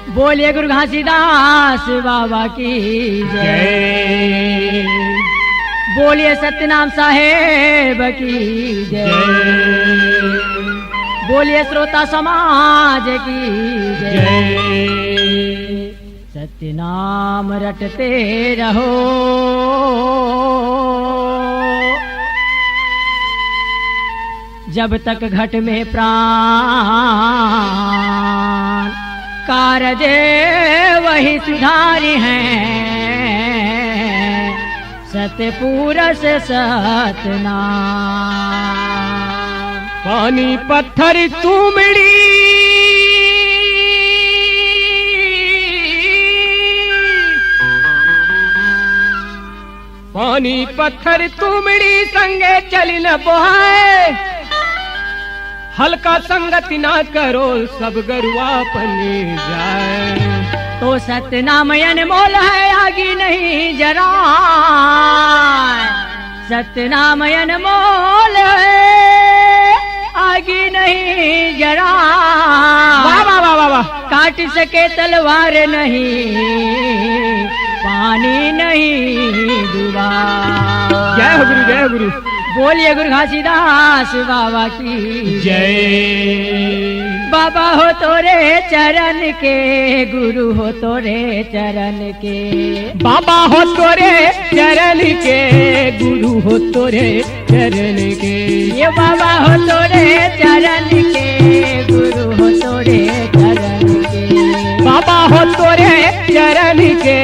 बोलिए गुरु घासीदास बाबा की जय। बोलिए सत्यनाम साहेब की जय। बोलिए श्रोता समाज की जय। सत्यनाम रटते रहो, जब तक घट में प्राण, कारज वही सुधारी हैं, सत्य पुरुष सतनाम। पानी पत्थर तुमड़ी पानी पत्थर तुमड़ी संगे चली न बोहाए, हल्का संगति ना करो सब गरुआ पनी जाए। तो सतनाम अनमोल है आगे नहीं जरा, सतनाम अनमोल है आगे नहीं जरा। वाह वाह वाह वाह। काट सके तलवार नहीं, पानी नहीं डूबा। जय हो गुरु, जय हो गुरु। बोलिए गुरु घासीदास बाबा की जय। बाबा हो तोरे चरण के, गुरु हो तोरे चरण के। बाबा हो तोरे चरण के, गुरु हो तोरे चरण के। ये बाबा हो तोरे चरण के, गुरु हो तोरे चरण के। बाबा हो तोरे चरण के,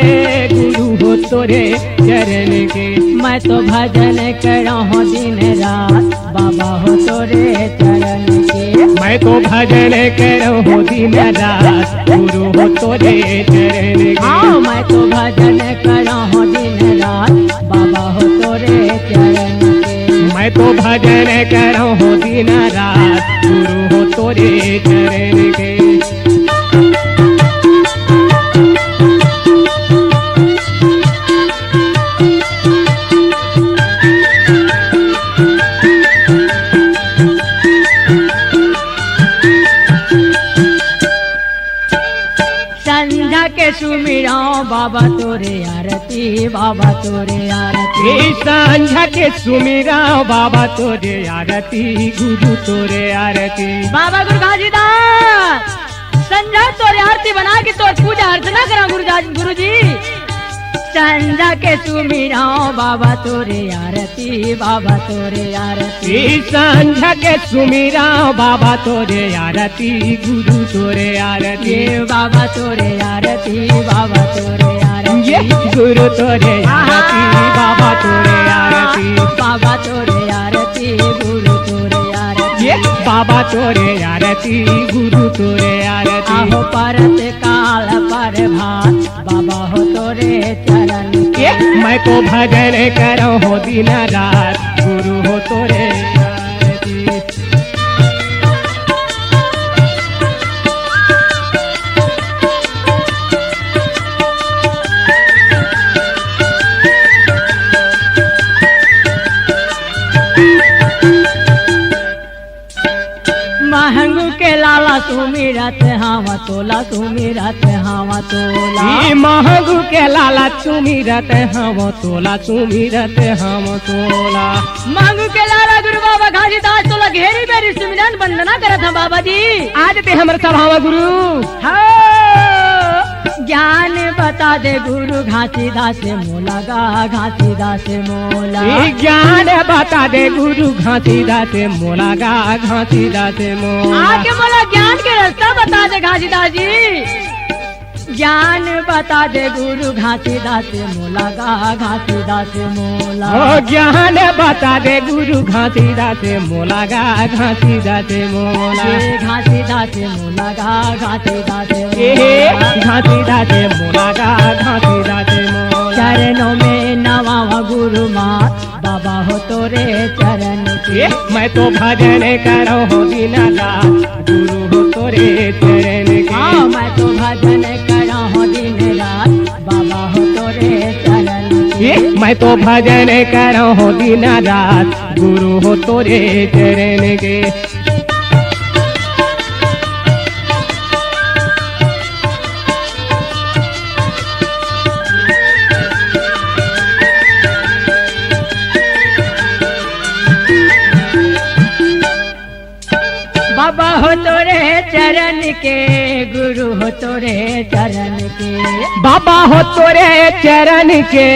गुरु हो तोरे चरण के। मैं तो भजन करहूँ दिन रात, बाबा हो तोरे चरण के। मैं तो भजन करहूँ दिन रात, गुरु हो तोरे चरण के। हाँ मैं तो भजन करहूँ दिन रात, बाबा हो तोरे चरण के। मैं तो भजन करहूँ दिन रात, गुरु हो तोरे चरण के। संध्या के सुमिराओ बाबा तोरे आरती, बाबा तोरे आरती। संध्या के सुमिराओ बाबा तोरे आरती, गुरु तोरे आरती। बाबा गुरु घासीदास संध्या तोरे आरती बना के तो पूजा अर्चना करा गुरु जी। संध्या के सुमिराओ बाबा तोरे आरती, बाबा तोरे आरती। संध्या के सुमिराओ बाबा तोरे आरती, गुरु तोरे आरती। बाबा तोरे आरती, बाबा तोरे आरती। गुरु तोरे आरती, बाबा तोरे आरती। बाबा तोरे आरती, गुरु तोरे आरती। बाबा तोरे आरती, गुरु तोरे आरती। आहो परत काल पर भात, बाबा हो तोरे चरण के। मैं तो भजन करहूँ दिन रात, गुरु हो तोरे आरती। महंगू के लाला सुमिरत हावा तोला, सुमिरत हावा तोला। महंगू के लाला सुमिरत हावा तोला, सुमिरत हावा तोला। महंगू के लाला गुरु बाबा घासीदास तोला घेरी बेरी सुमिरन वंदना करत हम बाबा जी। आज ते हमर सभावा गुरु। ज्ञान बता दे गुरु घासीदास मोला गा, घासीदास मोला। ज्ञान बता दे गुरु घासीदास मोला गा, घासीदास मोला। आके मोला ज्ञान के रास्ता बता दे घासीदास जी। ज्ञान बता दे गुरु घासीदास मोला गा, घासीदास मोला। ज्ञान बता दे गुरु घासीदास मोला गा, घासीदास मोला। घासीदास मोला गा, घासीदास घासीदास मोला गा, घासीदास मोला। चरणों में नवा गुरु मात, बाबा हो तोरे चरण के। मैं तो भजन करहूँ दिन रात, गुरु हो तोरे चरण के। हाँ मैं तो भजन करहूँ दिन रात, बाबा हो तोरे चरण के। मैं तो भजन करहूँ दिन रात, गुरु हो तोरे चरण के। के गुरु हो तोरे चरण के। बाबा हो तोरे चरण के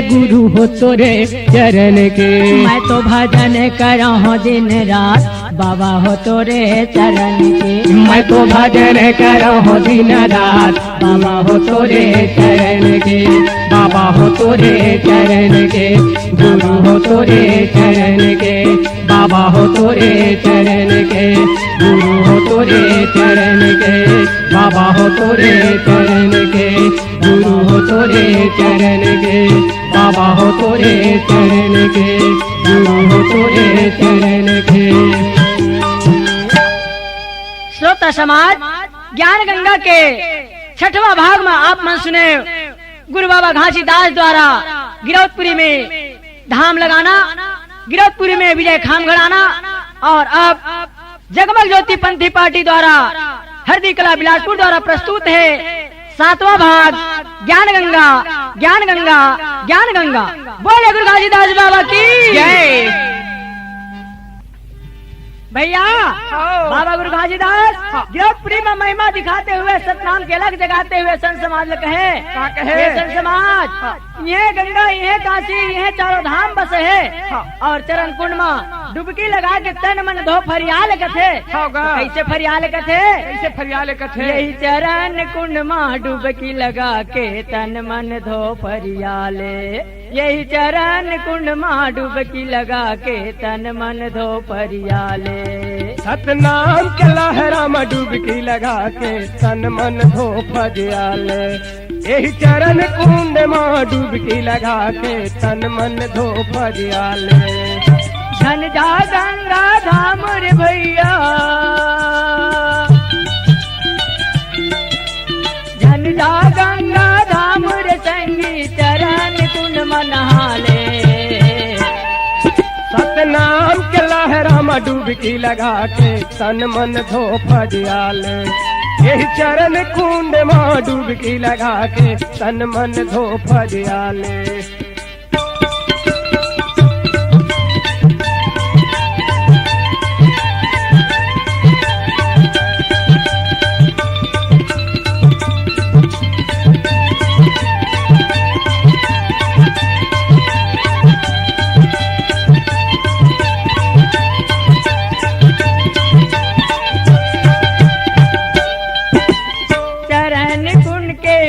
गुरु हो तोरे चरण के। मैं तो भजन करहूँ दिन रात बाबा हो तोरे चरण के। मैं तो भजन करहूँ दिन रात बाबा हो तोरे चरण के। बाबा हो तोरे चरण के गुरु हो तोरे चरण के। बाबा हो तोरे चरण के गुरु हो तोरे चरण के। बाबा हो तोरे चरण के गुरु हो तोरे चरण के। बाबा हो तोरे चरण के गुरु हो तोरे चरण के। श्रोता समाज, ज्ञान गंगा के 6वां भाग में आप मन सुने गुरु बाबा घासीदास द्वारा गिरौदपुरी में धाम लगाना, गिरौदपुरी में विजय खाम गड़ाना, और अब जगमग ज्योति पंथी पार्टी द्वारा हरदी कला बिलासपुर द्वारा प्रस्तुत है 7वां भाग ज्ञान गंगा ज्ञान गंगा ज्ञान गंगा। बोले गुरु घासीदास बाबा की जय। भैया बाबा गुरु घासीदास गिरौदपुरी में महिमा दिखाते हुए सतनाम के अलग जगाते हुए संत समाज ने कहे ये संत समाज, यह गंगा यह काशी यह चारों धाम बस है, और चरण कुंड में डुबकी लगा के तन मन धो फरियाल कथे। कैसे फरियाल कथे? कैसे फरियाल कथे? यही चरण कुंड में डुबकी लगा के तन मन धो फरियाले। यही चरण कुंड में डुबकी लगा के तन मन धो फरियाले। सतनाम के लहरा में डुबकी लगा के तन मन धो फरियाले। यही चरण कुंड में डुबकी लगा के तन मन धो फरियाले। झन जा गंगा धाम रे भैया, झन जा गंगा धाम रे संगी चरण कुंड में नहाले। सतनाम के लहरा में डुबकी लगा के तन मन धो फरियाले। यही चरण कुंड में डुबकी लगा के तन मन धो फरियाले।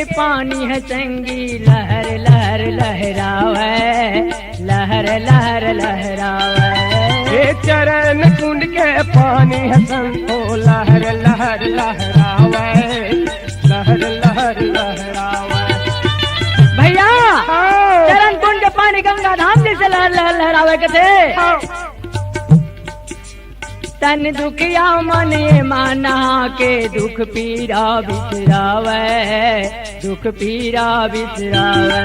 पानी है चंगी लहर लहर लहरावे, लहर लहर लहरावे। ये चरण कुंड के पानी है संतो लहर लहर लहरावे, लहर लहर लहरावे। भैया चरण कुंड के पानी गंगा धाम जैसे लहर लहर लहरावे कथे। तन दुखिया मन ये माना के दुख पीरा बिसरावे, दुख पीरा बिसरावे।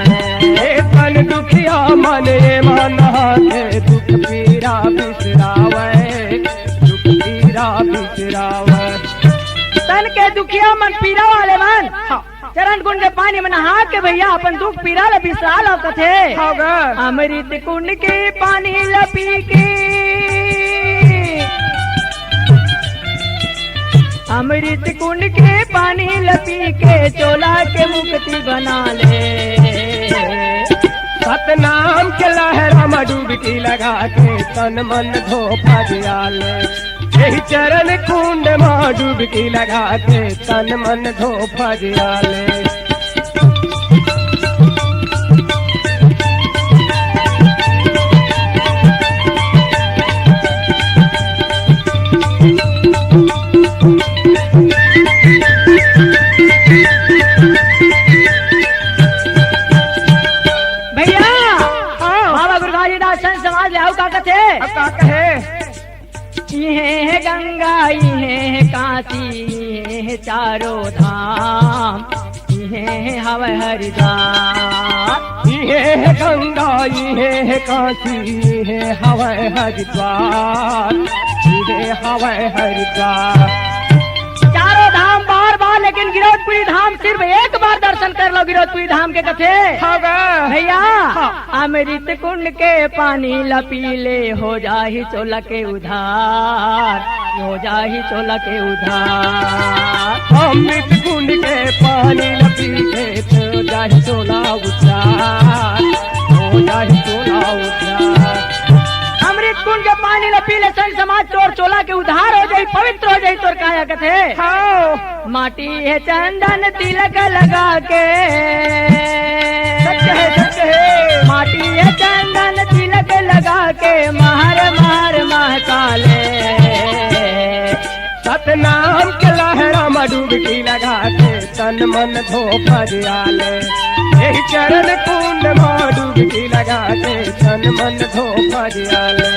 तन दुखिया मन ये माना के दुख पीरा बिसरावे, दुख पीरा बिसरावे। तन के दुखिया मन पीरा वाले मन चरण कुंड के पानी में नहा के भैया अपन दुख पीरा ल बिसरा लो कथे। अमृत कुंड के पानी लपी के, अमृत कुंड के पानी लपी के चोला के मुक्ति बना ले। सतनाम के लहरा में डुबकी लगा के तन मन धो फरियाले। यही चरण कुंड में डुबकी लगा के तन मन धो फरियाले। ये गंगा ये काशी ये चारों धाम ये हवे हरिद्वार। ये गंगा ये काशी ये हवे हरिद्वार, ये हवे हरिद्वार। चारों धाम बार बार लेकिन गिरौदपुरी धाम सिर्फ एक बार दर्शन कर लो। गिरौदपुरी धाम के कथे होगा भैया अमृत कुंड के पानी लपीले हो जाही चोला के उधार, हो जाही चोला के उधार। अमृत कुंड के पानी लपीले तो जाहि चोला उद्धार, हो जाहि चोला उद्धार। अमृत कुंड के पानी लपीले संग समाज चोर चोला के उधार हो जाई, पवित्र हो जाई। तोर काया कथे हाँ माटी है चंदन तिलक लगा के, सत्य है सत्य है। माटी है चंदन तिलक लगा के महर महर महकाले। सतनाम के लहरा में डुबकी लगा के तन मन धो परियाले। यही चरण कुंड में डुबकी लगा के तन मन धो परियाले।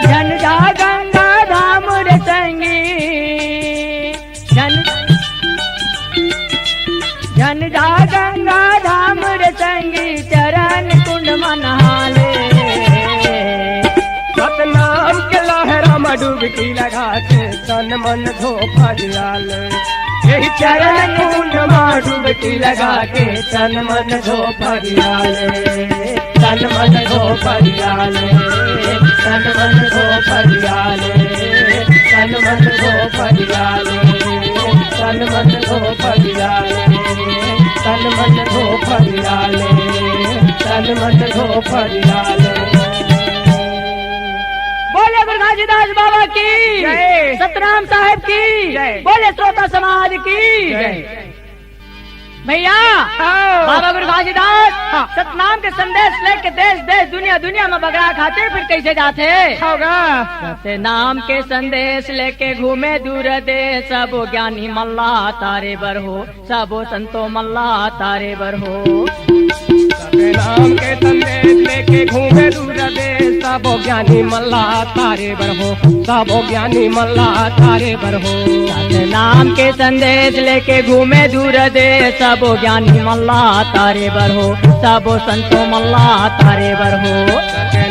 जन जा गंगा धाम रे संगी, जन जा गंगा धाम रे संगी चरण कुंड मनहाले। सतनाम के लहरा में डुबकी लगा के तन मन धो परियाले। यही चरण कुंड में डुबकी लगा के तन मन धो परियाले। तन मन धो परियाले, तन मन धो परियाले, तन मन धो परियाले, तन मन धो परियाले, तन मन धो परियाले, तन मन धो परियाले। बोले गुरु घासीदास बाबा की जय। सतनाम साहिब की जय। बोले श्रोता समाज की जय। भैया बाबा गुरु घासीदास सतनाम के संदेश लेके देश देश दुनिया दुनिया में बगड़ा खाते फिर कैसे जाते होगा सतनाम के संदेश लेके घूमे दूर देश। सब ज्ञानी मल्ला तारे बर हो, सब संतो मल्ला तारे बर हो। नाम के संदेश लेके घूमे दूर देश। सब ज्ञानी मल्ला तारे बर हो, सब ज्ञानी मल्ला तारे बर हो। नाम के संदेश लेके घूमे दूर देश। सब ज्ञानी मल्ला तारे बर हो, सब संतो मल्ला तारे बर हो।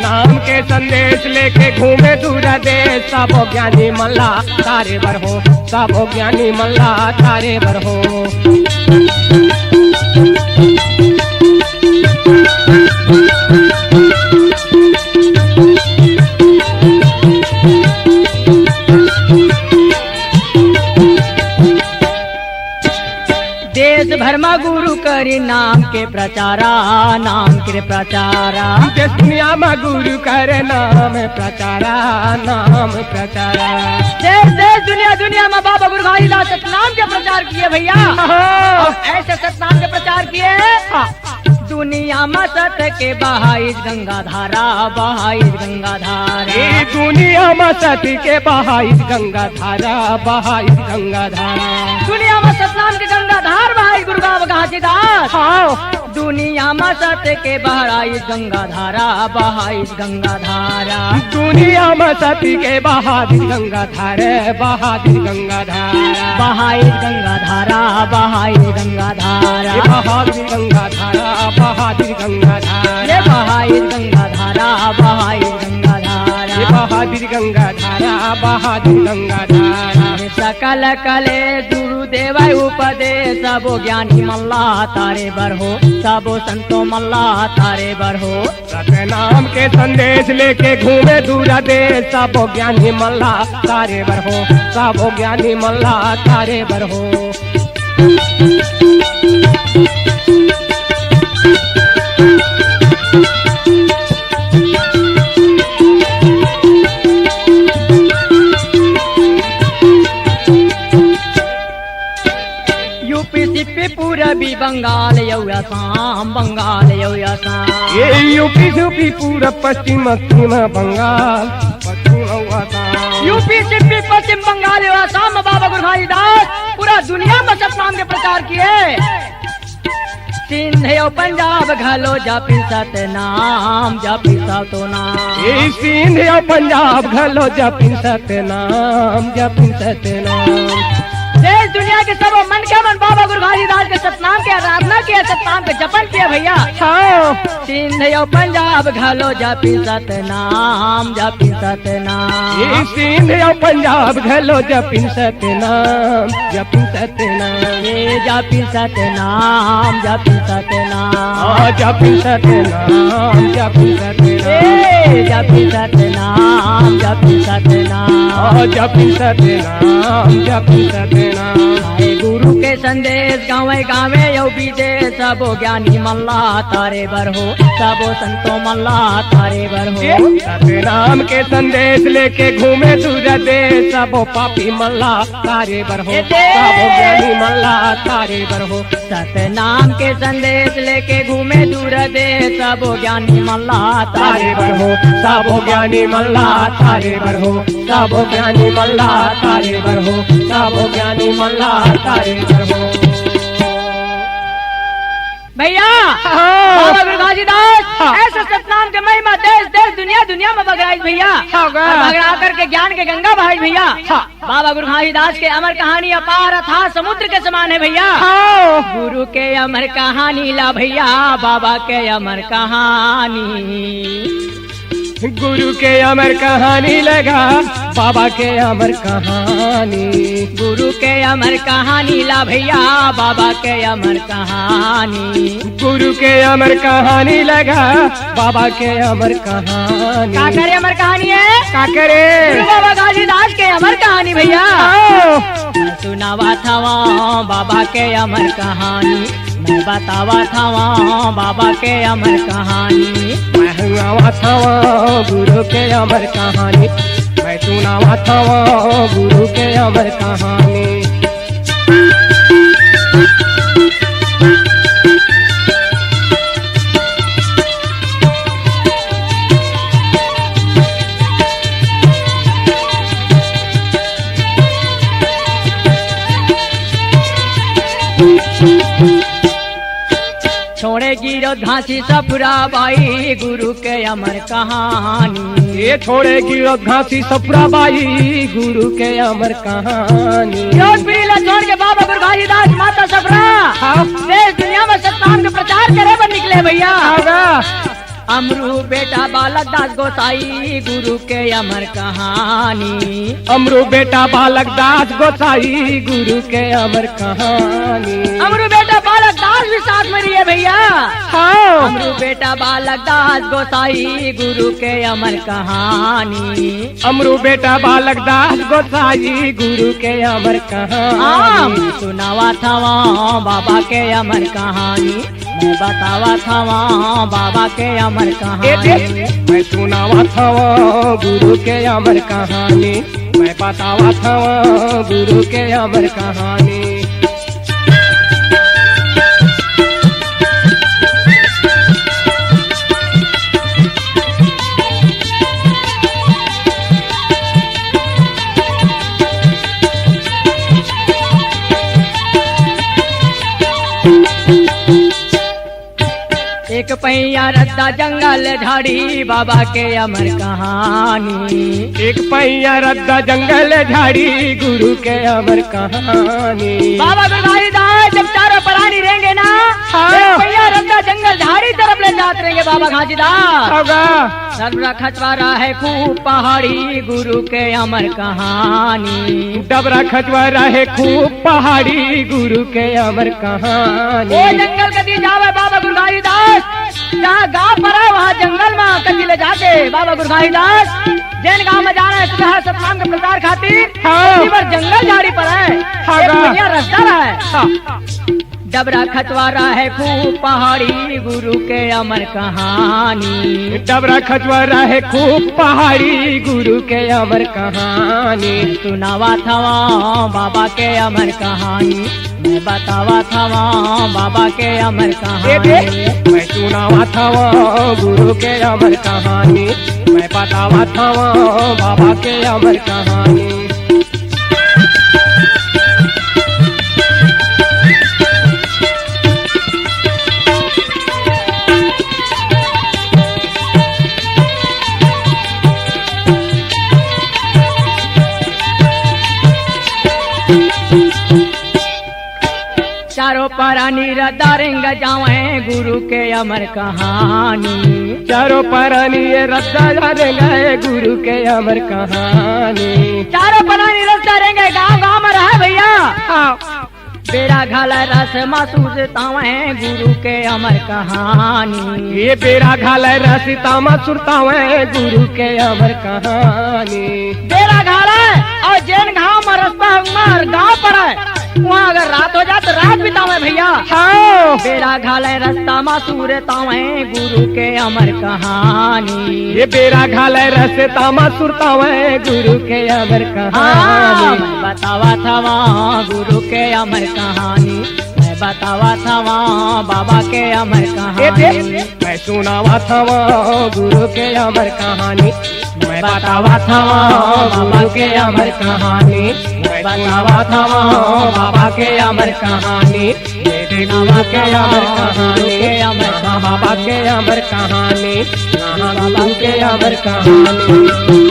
नाम के संदेश लेके घूमे दूर देश। सब ज्ञानी मल्ला तारे बर हो, सब ज्ञानी मल्ला तारे बर हो। देश भर में गुरु करी नाम के प्रचारा, नाम के प्रचारा। देश दुनिया में गुरु करे नाम प्रचारा, नाम प्रचारा। देश देश दुनिया दुनिया में बाबा गुरु घासीदास सतनाम के प्रचार किए भैया। और ऐसे सतनाम के प्रचार किए दुनिया में सत के बहाई गंगा धारा, बहाई गंगा धारा। ये दुनिया में सती के बहाई गंगा धारा, बहाई गंगा धारा। दुनिया में सतनाम के गंगा धार बहाई गुरु बाबा घासीदास। दुनिया में सत के बहाई गंगा धारा, बहाई गंगा धारा। दुनिया में सती के बहादुर गंगा धारा, बहादुर गंगा धारा। बहाई गंगा धारा, बहाई गंगा धारा। ये बहादुर गंगा धारा, बहादुर गंगा धारा। ये बहाई गंगा धारा, बहाई गंगा धारा। ये बहादुर गंगा धारा, बहादुर गंगा धारा। सकल कले गुरुदेव उपदेश। सब ज्ञानी मल्ला तारे बर हो, सब संतो मल्ला तारे बर हो। सतनाम के संदेश लेके घूमे दूर देश। सब ज्ञानी मल्ला तारे बर हो, सब ज्ञानी मल्ला तारे बर हो। यूपी सिपी पूरबी बंगाल यौ असम, बंगाल यौ असम। ये यूपी यूपी पूरा पश्चिम पश्चिम बंगाल, पश्चिम असम। यूपी सिपी पश्चिम बंगाल यौ असम में बाबा गुरु घासीदास पूरा दुनिया में सतनाम के प्रचार किए। सिंध यौ पंजाब घलो जपी सतनाम, जपी सतो नाम। ये सिंध या पंजाब घलो जपी सतनाम, जपी सतनाम। देश दुनिया के सब मन के मन बाबा गुरु घासीदास के सतनाम की आराधना किया, सतनाम का जपन किया भैया। हाँ सिंध यो पंजाब घलो जपी सतनाम, जपी सतनाम। ये सिंध यो पंजाब घलो जपिन सतनाम, जपिन सतनाम। ये जपी सतनाम, जपी सतनाम। जपिन सतनाम, जपिन सतनाम। ए जपी सतनाम, जपी सतनाम। जपिन सतनाम, जपिन सतनाम। आए गुरु के संदेश गावे गावे यो बीजे, सबो ज्ञानी मल्ला तारे बर हो, सबो संतो मल्ला तारे बर हो। सतनाम के संदेश लेके घूमे दूर देश, सबो पापी मल्ला तारे बर हो, सबो ज्ञानी मल्ला तारे बर हो। सतनाम के संदेश लेके घूमे दूर देश, सबो ज्ञानी मल्ला तारे बर हो, सबो ज्ञानी मल्ला तारे बर हो, सबो ज्ञानी मल्ला तारे बर हो, सबो ज्ञानी मल्ला तारे बर हो। भैया बाबा गुरघासीदास ऐसे सतनाम के महिमा देश देश दुनिया दुनिया में बगराई भैया। बगड़ा करके ज्ञान के गंगा बहाई भैया। बाबा गुरघासीदास के अमर कहानी अपार था समुद्र के समान है भैया। गुरु के अमर कहानी ला भैया, बाबा के अमर कहानी। गुरु के अमर कहानी लगा, बाबा के अमर कहानी। गुरु के अमर कहानी ला भैया, बाबा के अमर कहानी। गुरु के अमर कहानी लगा, बाबा के अमर कहानी। का करे अमर कहानी है, का करे गुरु बाबा घासीदास के अमर कहानी भैया। मैं सुनावा था बाबा के अमर कहानी, मैं बतावा था बाबा के अमर कहानी। मैं सुनावा था गुरु के अमर कहानी, मैं सुनावा था गुरु के अमर कहानी। छोड़ेगी रो झांसी सफरा बाई, गुरु के अमर कहानी। ये छोड़ेगी रो घासी सफरा बाई, गुरु के अमर कहानी। जोधपुरी छोड़ के बाबा गुरघासीदास माता सफरा देश दुनिया में सतनाम के प्रचार करे पर निकले भैया। अमरू बेटा बालक दास गोसाई, गुरु के अमर कहानी। अमरू बेटा बालक दास गोसाई, गुरु के अमर कहानी। अमरू बेटा बालक दास भी साथ में रही है भैया। अमरू बेटा बालक दास गोसाई, गुरु के अमर कहानी। अमरू बेटा बालक दास गोसाई, गुरु के अमर कहानी। सुनावा था बाबा के अमर कहानी, मैं बतावा था बाबा के अमर कहानी। मैं सुनावा था गुरु के अमर कहानी, मैं बतावा था गुरु के अमर कहानी। एक पहिया रद्दा जंगल झाड़ी, बाबा के अमर कहानी। एक पहिया रद्दा जंगल झाड़ी, गुरु के अमर कहानी। बाबा गुरघासीदास जब चारों प्राणी रहेंगे ना, एक पहिया रद्दा जंगल झाड़ी तरफ ले जाते रहेंगे बाबा घासीदास। डबरा खचवारा है खूब पहाड़ी, गुरु के अमर कहानी। डबरा खचवारा है खूब पहाड़ी, गुरु के अमर कहानी। वो जंगल कदी जावे बाबा गुरघासीदास, जहाँ गाँव पर है वहाँ जंगल में कदी ले जाके बाबा गुरघासीदास जैन गाँव में जाना है सुबह सतनाम के प्रचार खातिर। जंगल झाड़ी पर है, रास्ता है। डबरा खचवारा है खूब पहाड़ी, गुरु के अमर कहानी। डबरा खचवारा है खूब पहाड़ी, गुरु के अमर कहानी। सुनावा था बाबा के अमर कहानी, मैं बतावा था बाबा के अमर कहानी। मैं सुनावा था गुरु के अमर कहानी, मैं बतावा था बाबा के अमर कहानी। चारों परानी रदारेंग जावे गुरु के अमर कहानी। चारों परानी रद्दा गए गुरु के अमर कहानी। चारों परानी रस्ता रहेंगे गाँव गाँव में रहे भैया। बेड़ा घाल रस महसूस तावे गुरु के अमर कहानी। ये बेड़ा घाल रसिता सुरता गुरु के अमर कहानी। बेड़ा घाल और जैन गाँव में रास्ता गाँव पर है वहाँ अगर रात हो जाए तो रात बितावे भैया। हाँ बेड़ा घाल रास्ता मसूर तावे गुरु के अमर कहानी। ये बेड़ा घाल रसिता सुरता गुरु के अमर कहानी। मैं बतावा था वहाँ गुरु के अमर कहानी। मैं बतावा था वहाँ बाबा के अमर कहानी। मैं सुनावा था वहाँ गुरु के अमर कहानी। मैं बतावा था वहाँ बाबा के अमर कहानी। मैं बतावा था वहाँ बाबा के अमर कहानी। बाबा के अमर कहानी। बाबा के अमर कहानी। बाबा के अमर कहानी।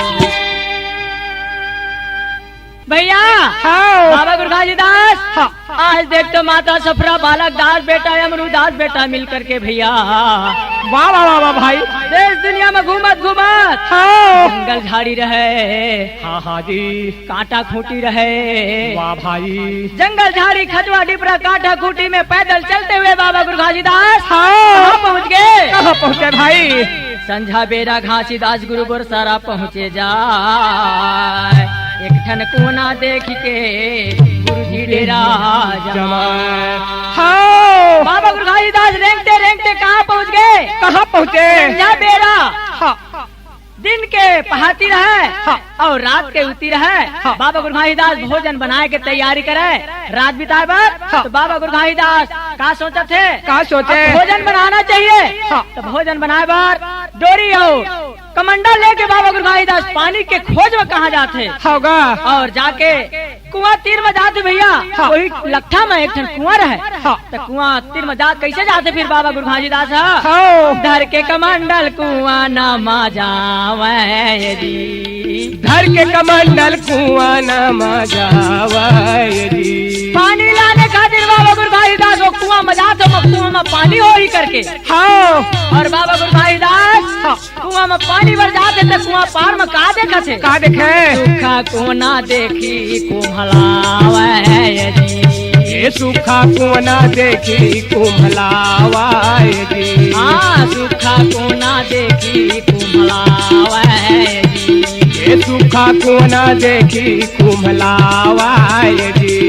भैया बाबा गुरु दास आज देख तो माता सफरा बालक दास बेटा अमरू दास बेटा मिल करके भैया वाह वाह वाह वाह भाई देश दुनिया में घूमत घूमत जंगल झाड़ी रहे। हाँ हाँ जी कांटा खूंटी रहे। वाह भाई जंगल झाड़ी खजवा डिपरा कांटा खूंटी में पैदल चलते हुए बाबा गुरु दास हाँ पहुँच गए। कहाँ पहुँचे भाई? संझा बेरा घासीदास गुरु सारा पहुँचे जाए। एक ठन कोना देख के गुरु जी डेरा जमाए। हाँ बाबा गुरु घासीदास रेंगते रेंगते कहाँ पहुँच गए? कहाँ पहुँचे? संझा बेरा हाँ दिन के पहाती रहे और रात के उती रहे। बाबा गुरु घासीदास भोजन बनाए के तैयारी करे रात बिताए बार। तो बाबा गुरु घासीदास का सोचा थे? कहाँ सोचे? भोजन बनाना चाहिए। तो भोजन बनाए बार डोरी हो कमंडल लेके बाबा गुरु घासीदास पानी के खोज में कहाँ जाते होगा और जाके कुआं तीर में जाते भैया। वही लट्ठा में एक कुआं रहे। तो कुआं तीर में जा कैसे जाते फिर बाबा गुरु घासीदास धर के कमंडल कुआं नमा जावे जी। धर के कमंडल कुआं नमा जावे जी। पानी लाने खातिर बाबा गुरु घासीदास वो कुआं में जाते कुआं में पानी हो ही करके। हाँ और बाबा गुरु घासीदास कुआं में पानी भर जाते थे। कुआं पार में का देखा थे? का देखे? सूखा कोना देखी कुम्हलावे जी। ये सूखा कोना देखी कुम्हलावे जी। हाँ सूखा कोना देखी कुम्हलावे जी। ये सूखा कोना देखी कुम्हलावे जी।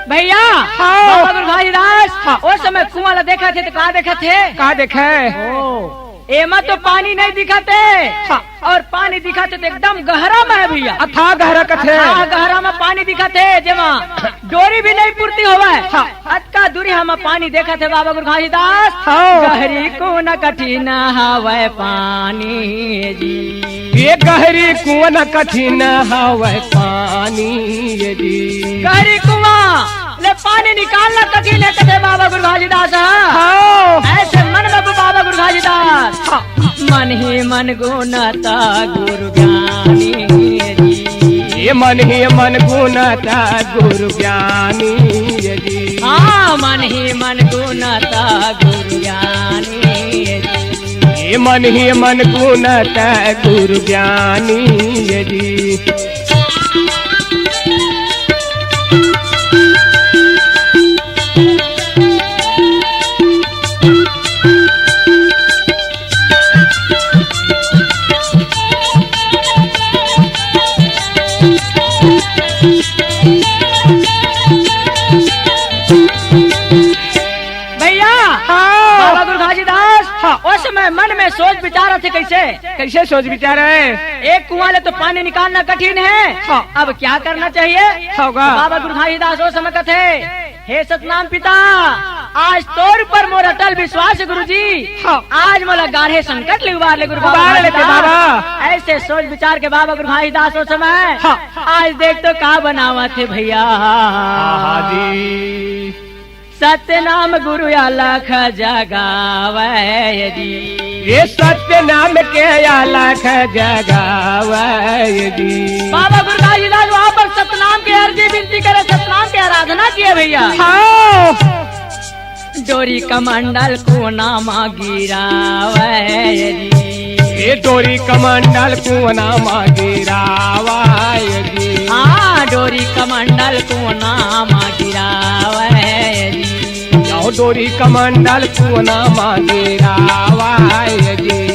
भैया बाबा गुरु घासीदास उस समय कुआं ला देखा थे तो का देखा थे? का देखे? एमा तो पानी नहीं दिखाते और पानी दिखाते तो एकदम गहरा में है भैया। अथाह गहरा कथे। गहरा में पानी दिखाते जेमा डोरी भी नहीं पूर्ति होवे। अतका दूरी हम पानी देखा थे बाबा गुरु घासीदास। गहरी को न कठिन हवे पानी जी। ये गहरी कुआं न कठिन हवे पानी जी। गहरी कुआं ले पानी निकालना कठिन है कथे बाबा गुरु घासीदास। ऐसे मन में बाबा गुरु घासीदास मन ही मन गुणता गुरु ज्ञानी जी। ये मन ही मन गुणता गुरु ज्ञानी जी। हाँ मन ही मन गुणता गुरु ज्ञानी जी। ये मन ही मन गुणता गुरु ज्ञानी जी। उस समय मन में सोच विचार थे कैसे कैसे सोच विचार है? एक कुआं ले तो पानी निकालना कठिन है। अब क्या करना चाहिए? होगा बाबा गुरु घासीदास उस समय कथे हे सतनाम पिता आज तोर पर मोर अटल विश्वास है गुरुजी। हाँ। आज मोला गाढ़े संकट ले उबार ले गुरु उबार लेते बाबा। ऐसे सोच विचार के बाबा गुरु भाई दास हो समय। हाँ। आज देख तो का बनावा थे भैया। जी सत्य नाम गुरु अलख जगावे जी। ये सत्य नाम के अलख जगावे जी। बाबा गुरु भाई दास वहाँ पर सतनाम के अर्जी विनती करे, सतनाम की आराधना किए भैया। हाँ। डोरी कमंडल को नामा गिरावे जी। ये डोरी कमंडल को नामा गिरावे जी। हाँ डोरी कमंडल को नामा गिरावे जी। जाओ डोरी कमंडल को नामा गिरावे जी।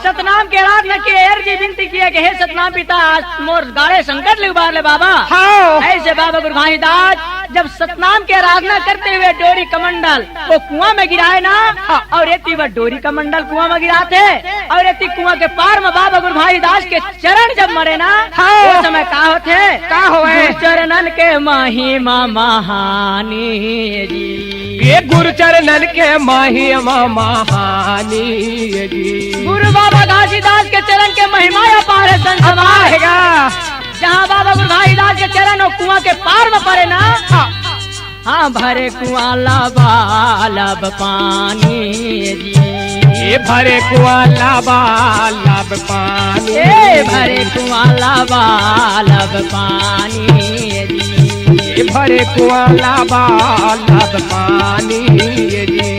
सतनाम के रात न किए अर्जी विनती किए कि हे सतनाम पिता आज मोर गाड़े संकट ले उबार ले बाबा। हाँ। ऐसे बाबा गुरु भाई दास जब सतनाम के आराधना करते हुए डोरी कमंडल वो कुआं में गिराए ना। हाँ। और एती वह डोरी कमंडल कुआं में गिराते और एती कुआं के पार में बाबा गुरु भाई दास के चरण जब मरे ना। हाँ। वो समय का होते का होए? चरणन के महिमा महानी जी। ये गुरु चरणन के महिमा महानी जी। गुरु बाबा घासीदास के चरण के महिमा अपार है संसमार। जहाँ बाबा गुरु भाईदास के चरण और कुआं के पार में पड़े ना। हाँ भरे कुआं लब पानी जी। ये भरे कुआं लब पानी। ये भरे कुआं लब पानी जी। ये भरे कुआं लब पानी जी।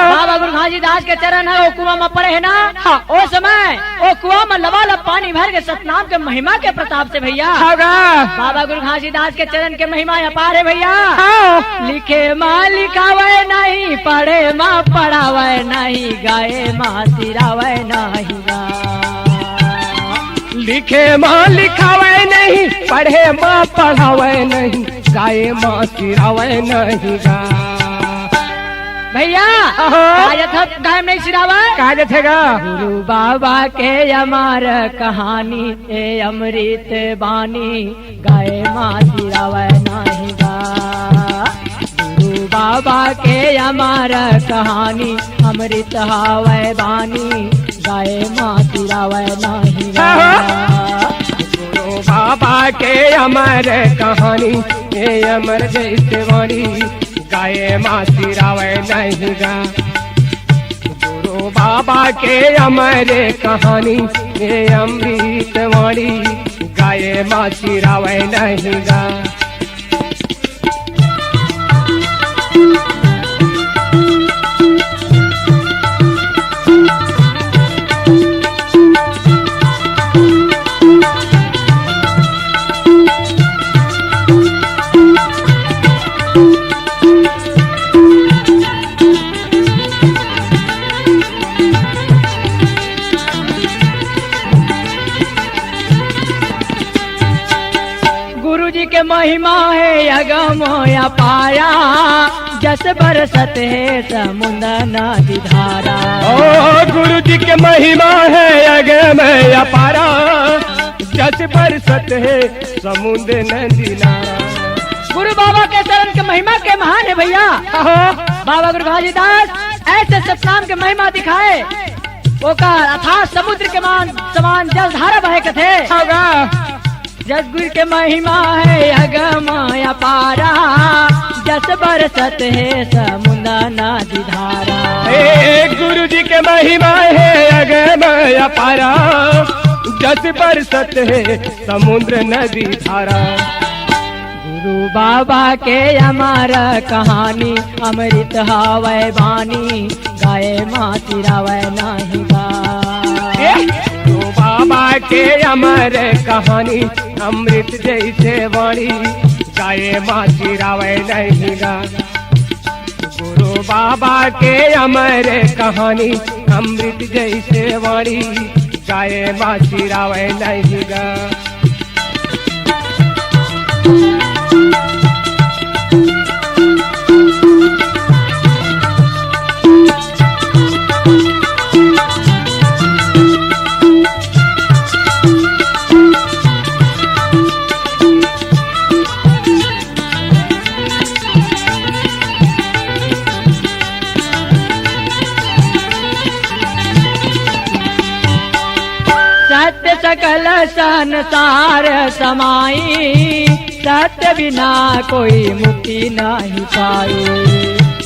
बाबा गुरु घासीदास के चरण है वो कुआं में पड़े है ना। हाँ। ओ समय वो कुआं में लबालब पानी भर के सतनाम के महिमा के प्रताप से भैया। बाबा गुरु घासीदास के चरण के महिमा अपार है भैया। हाँ। लिखे माँ लिखावे नहीं, पढ़े माँ पढ़ावे नहीं, गाए माँ सिरावे नहीं गा। लिखे माँ लिखावे नहीं, पढ़े माँ पढ़ावे नहीं, गाए माँ सिरावे नहीं गा। भैया गायब नहीं सिरावा कहा जाएगा। गुरु बाबा के अमर कहानी ए अमृत बानी, गाए माँ सिरावे नहीं गा। गुरु बाबा के अमर कहानी अमृत हावे बानी, गाए माँ सिरावे नहीं गा। गुरु बाबा के अमर कहानी ए अमर जैसे वाणी, गाए माँ सिरावे नहीं गा। गुरु बाबा के अमर कहानी ये अमृत वाणी, गाए माँ सिरावे नहीं गा। के महिमा है अगम अपारा, जस बरसत है समुद्र नदी धारा। ओ गुरु जी के महिमा है अगम अपारा, जस बरसत है समुद्र नदी नारा। गुरु बाबा के चरण के महिमा के महान है भैया। बाबा गुरु घासीदास ऐसे सतनाम के महिमा दिखाए, वो का अथाह समुद्र के समान जल धारा बहे थे। जस गुरु के महिमा है अगम अपारा, जस बरसत है समुद्र नदी धारा। गुरु जी के महिमा है अगम अपारा, जस बरसत है समुद्र नदी धारा। गुरु बाबा के अमर कहानी अमृत हवै वाणी गाए माती रावै नाही गा। तो बाबा के अमर कहानी अमृत जैसे वाणी गाए माती रावै नहीं गा। गुरु बाबा के अमर कहानी अमृत जैसे वाणी गाए माती रावै नहीं गा। सत्य सकल संसार समाई सत्य बिना कोई मुक्ति नहीं पाई।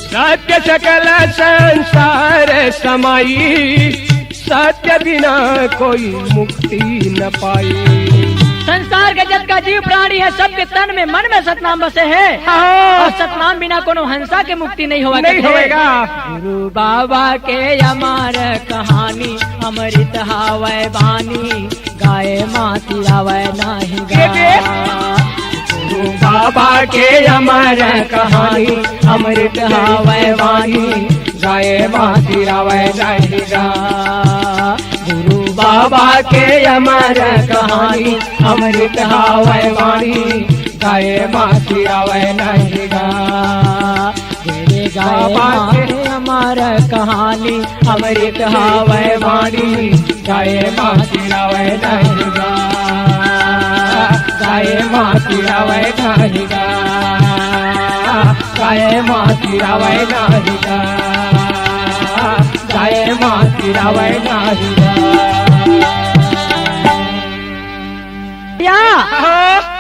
सत्य सकल संसार समाई सत्य बिना कोई मुक्ति न पाई। संसार के जगत का जीव प्राणी है सबके तन में मन में सतनाम बसे है और सतनाम बिना कोनो हंसा के मुक्ति नहीं होगा नहीं होगा। गुरु बाबा के अमर कहानी अमृत हवै वाणी गाए माती रावै नाही गा। गुरु बाबा के अमर कहानी अमृत हवै वाणी गाए माती रावै नहीं गा। गुरु बाबा के अमर कहानी अमृत हवै वाणी गाए माती रावै नहीं गा। बाबा के अमर कहानी अमृत हवै वाणी गाए माती रावै नहीं गा। गाए माती रावै नहीं गा। गाए माती रावै नहीं गा। गाए माती रावै नहीं गा।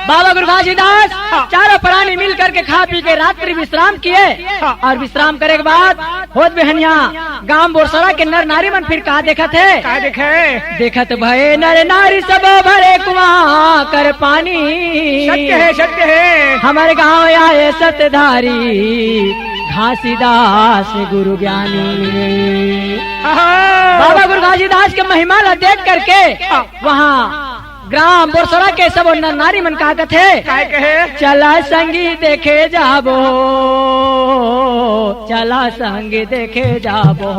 बाबा गुरु घासीदास चारों प्राणी मिल करके खा पी के रात्रि विश्राम किए और विश्राम करे के बाद होत बेहनिया गांव बोरसरा के नर नारी मन फिर कहा देखत है। का देखे देखत भये नर नारी सब भरे कुआं कर पानी। सत्य है हमारे गांव आए सतधारी घासीदास गुरु ज्ञानी। बाबा गुरु घासीदास के महिमा ला देख करके वहाँ ग्राम बोरसरा के सब नर नारी मन कहा थे चला संगी देखे जाबो चला संगी देखे जाबो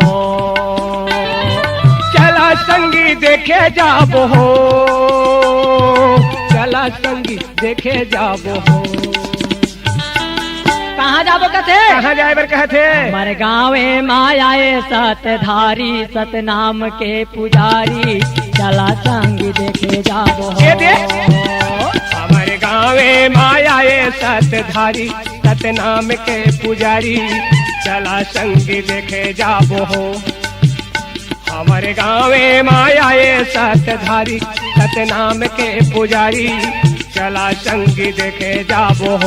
चला संगी देखे जाबो चला संगी देखे जाबो। कहाँ जाबो कथे कहाँ जाए बर कहते हमारे गाँवे मायाए सतधारी सतनाम के पुजारी चला संगी देखे जाबो। हमारे गाँवे मायाए सतधारी सतनाम के पुजारी चला संगी देखे जाबो। हमारे गाँवे मायाए सतधारी सतनाम के पुजारी चला संगी देखे जाबो।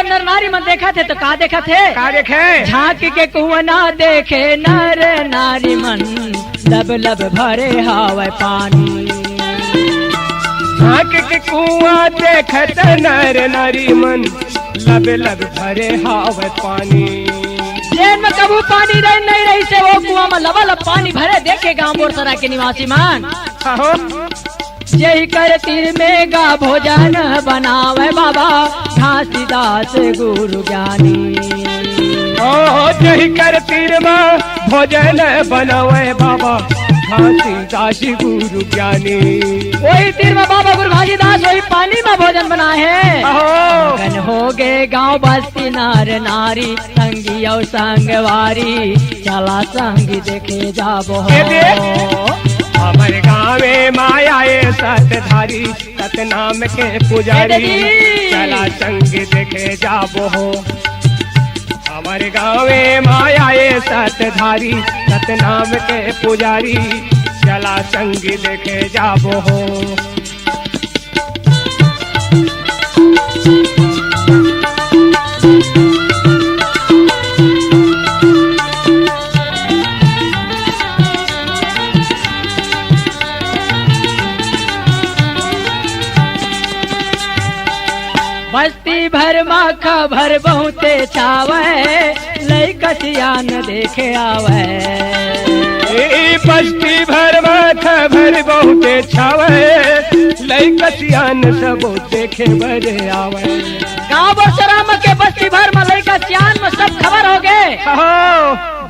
नर नारी मन देखा थे तो का देखा थे झांक के कुआं देखे नर नारी मन लब लब भरे हवै पानी। झांक के कुआं देखत नर नारी मन लब लब भरे हवै पानी। जेन में कबू पानी रह नहीं रही से वो कुआं में लब लब पानी भरे देखे गाँव बोरसरा के निवासी मान। यही कर तीर में गा भोजन बनावे बाबा घासीदास गुरु ज्ञानी। यही कर तीर में भोजन बनावे बाबा घासीदास गुरु ज्ञानी। वही तीर में बाबा गुरु घासीदास वही पानी में भोजन बनाए है। हो गए गाँव बस्ती नार नारी संगी और संगवारी चला संगी देखे जाबो। हमारे गाँवे मायाए सतधारी सतनाम के पुजारी चला संग देखे जाबो। हमारे गाँवे मायाए सतधारी सतनाम के पुजारी चला संग देखे जाबो। बस्ती भर माँ खबर बहुते छावे लइका सियान देखे आवे बस्ती भर खबर बहुते छावे लइका सियान सबो देखे बरे आवे गाँव बसराम के बस्ती भर में लइका सियान में सब खबर हो गए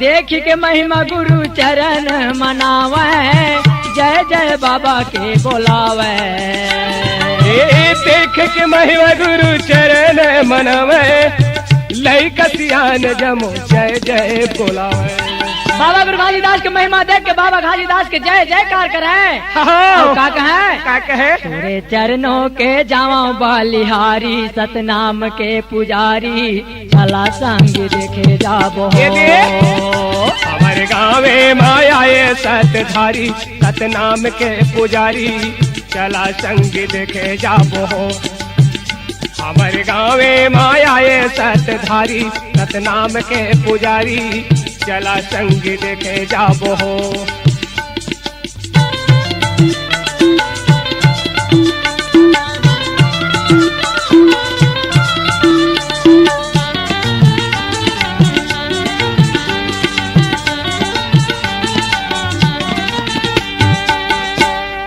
देखी के महिमा गुरु चरण मनावे जय जय बाबा के बोलावे देख के महिमा गुरु चरण मनावे लइका सियान जमो जय जय बोलावे बाबा गुरु घासीदास की महिमा देख के बाबा घासीदास के जय जयकार करे का कहे तेरे चरणों के जावा बलिहारी सतनाम के पुजारी चला संग देखे जाबो हमारे गाँवे माया सतधारी सतनाम के पुजारी चला संग देखे जाबो हमारे गाँवे माया सतधारी सतनाम के पुजारी चला संग देखे जाबो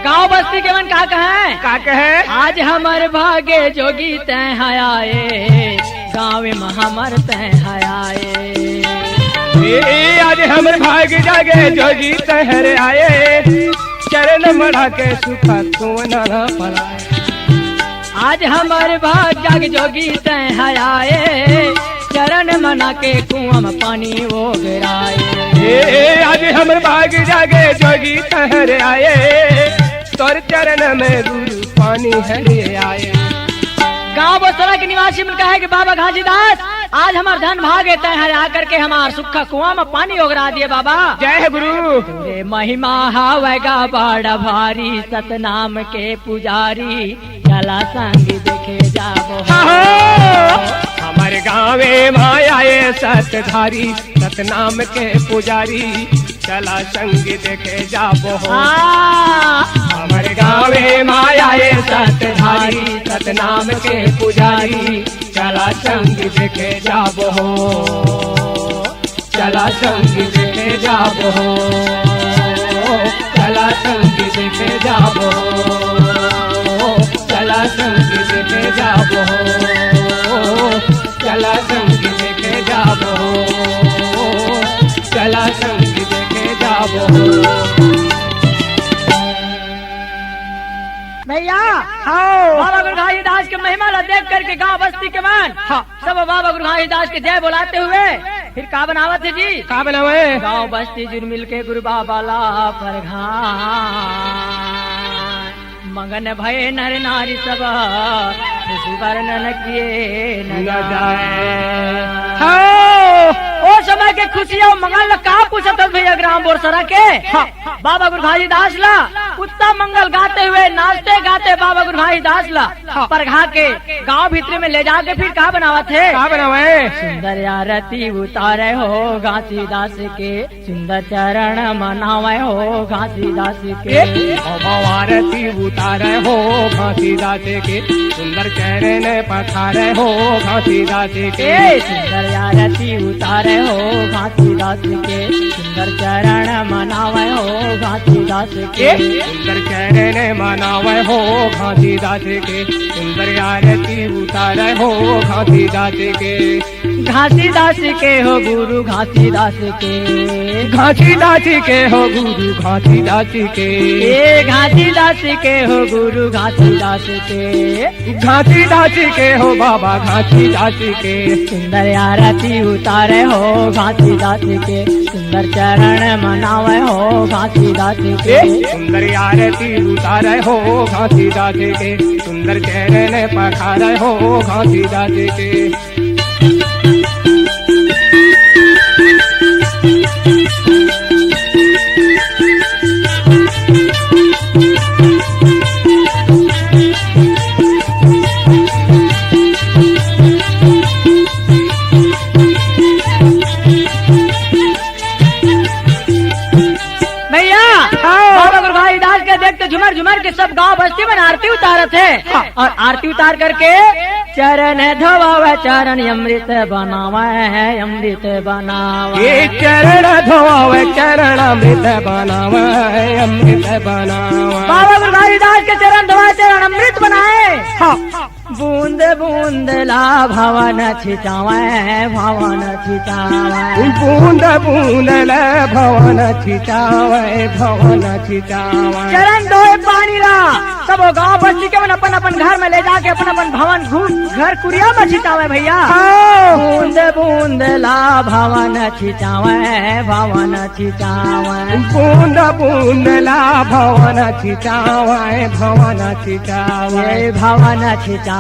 गाँव बस्ती के मन का कहे आज हमारे भागे जोगी तय आए गाँव में हमर तय आए आज हमर भाग जागे जोगी तहर आए चरण मढ़ा के सुखा कुआं पड़ाए आज हमारे भाग जागे जोगी तय आए चरण मना के कुआं में पानी वो गिराए आज हमर भाग जागे जोगी तहर आए तोर चरण में गुरु पानी हरे आए गाँव बसरा के निवासी में कहे कि बाबा घासीदास आज हमार धन भागे तय हरा करके हमार सुखा कुआं में पानी ओगरा दिए बाबा जय गुरु तेरे महिमा हावेगा बड़ा भारी सतनाम के पुजारी चला संग देखे जाबो हमारे गाँवे माया सतधारी सतनाम के पुजारी चला संग देखे जाबो हमारे गाँवे माया सतधारी सतनाम के पुजारी चला संग देखे जाबो चला संग देखे जाबो चला संग देखे जाबो चला संग देखे जाबो चला संग देखे जाबो चला संग देखे जाबो भैया बाबा गुरु घासीदास के महिमा ला देख करके गाँव बस्ती के मन सब बाबा गुरु घासीदास के जय बुलाते हुए फिर का बनावत है जी का बनावे गाँव बस्ती जुड़ मिल के गुरु बाबा ला परघान मगन भय नर नारी सब वर्णन किए न जाए ओ समय के खुशियां मंगल का पूछत भैया ग्राम बोरसरा के बाबा गुरु घासीदास ला उत्तम मंगल गाते हुए नाचते गाते बाबा गुरु घासीदास ला परघा के गांव भीतर में ले जाके फिर का बनावत है का बनावे सुंदर आरती उतारे हो घासीदास के सुंदर चरण मनावे हो घासीदास के आरती उतारे हो घासीदास के सुंदर चरण पखारे हो घासीदास के सुंदर आरती उतारे हो घासीदास के सुंदर चरण मनावे हो घासीदास के सुंदर चरण मनावे हो घासीदास के सुंदर आरती उतारे हो घासीदास के घासीदास के हो गुरु घासीदास के घासीदास के हो गुरु घासीदास के घासीदास के हो गुरु घासीदास के घासीदास के हो बाबा घासीदास के सुंदर आरती उतारे हो घासीदास के सुंदर चरण मनावे हो घासीदास के सुंदर आरती उतारे हो घासीदास के सुंदर चरण पखारे हो घासीदास के देखते झुमर झुमर के सब गांव बस्ती में आरती उतारत है और आरती उतार करके चरण धोवावे चरण अमृत बनावे है अमृत बनावे। ये चरण धोवे चरण अमृत बनावे अमृत बनावे। बाबा गुरु घासीदास के चरण धोवाए चरण अमृत बनाए। बूंद बूंद ला भवन छिचावे भवन छिचावे। बूंद बूंद ला भवन छिचावे भवन छिचावे। चरण धोए पानी ला सब गांव बस्ती के अपन अपन घर में ले जाके अपन अपन भवन घर कुरिया में छिचावे भैया। बूंद बूंद ला भवन छिचावे भवन छिचावे। बूंद बूंद ला भवन छिचावे भवन छिचावे। भवन छिचावे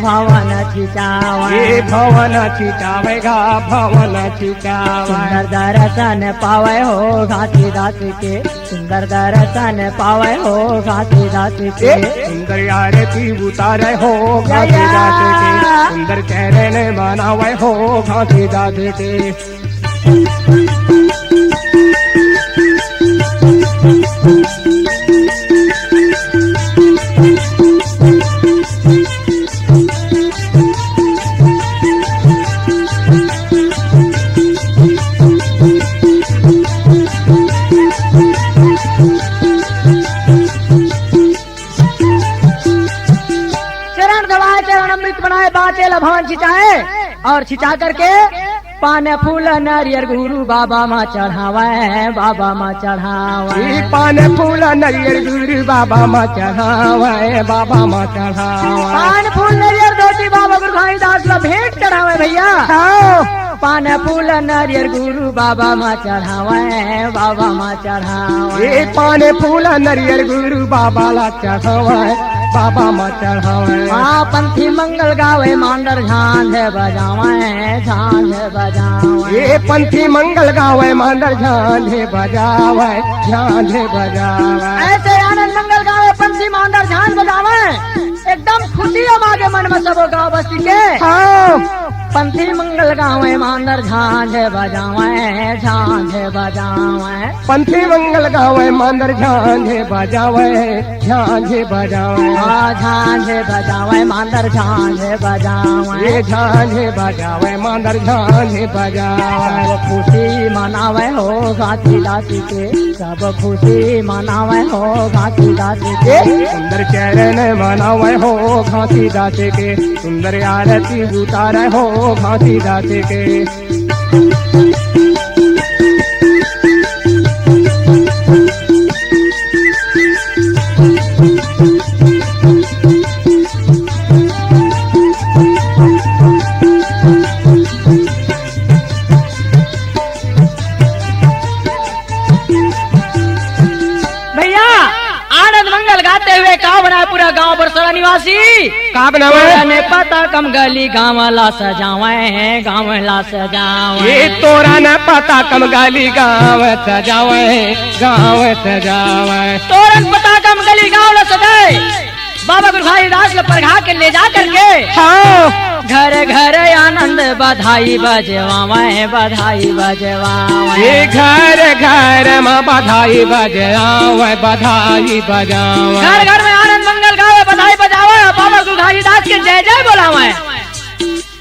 भवन छिचावे। ये भवन छिचावेगा भवन छिचावे। सुंदर दर्शन पावे हो घासीदास के सुंदर दर्शन पावे हो घासीदास के। सुंदर आरती उतारे हो घासीदास के सुंदर चरण बनावे हो घासीदास के। बातेला भवन छिचाए और छिचा करके पान फूल नारियल गुरु बाबा माँ चढ़ावे बाबा माँ चढ़ावे। पान फूल नारियल गुरु बाबा माँ चढ़ावे बाबा माँ चढ़ावे। पान फूल नारियल धोती बाबा गुरु घासीदास ला भेंट चढ़ावे भैया। पान फूल नारियल गुरु बाबा माँ चढ़ावे बाबा माँ चढ़ावे। पान फूल नारियल गुरु बाबा ला चढ़ावे बाबा माँ चढ़ावे। पंथी मंगल गावे मांडर झांझ बजावे झांझ बजावे। ये पंथी मंगल गावे मांडर झांझ बजावे झांझ बजावे। ऐसे आनंद मंगल गावे पंथी मांडर झांझ बजावे एकदम खुशी मागे मन में सबो गाँव बस्ती के। पंथी मंगल गावे मांडर झांझ बजावे झांझ बजावे। पंथी मंगल गावे मांडर झांझ बजावे झांझ बजावे। झांझ बजावे मांडर झांझ बजावे। ये झांझ बजावे मांडर झांझ बजावे। सब खुशी मनावे हो घासीदास के सब खुशी मनावे हो घासीदास के। सुंदर चरण मनावे हो घासीदास के सुंदर आरती उतारे हो घासीदास के। पूरा गांव बरसड़ा निवासी का बनावे ने पता कम गली गाँव ला सजावे गाँव ला सजावे। ये तोरा न पता कम गली गाँव सजावे गाँव सजावे। तोरा न पता कम गली गाँव ला सजाए बाबा गुरु घासीदास ला परघा के ले जा करके। घर घर आनंद बधाई बजवावे बधाई बजवावे। ये घर घर में बधाई बजावे बधाई बजावे। घर घर में आनंद मंगल गावे बधाई बजावे बाबा गुरु घासीदास के जय जय बोलावे।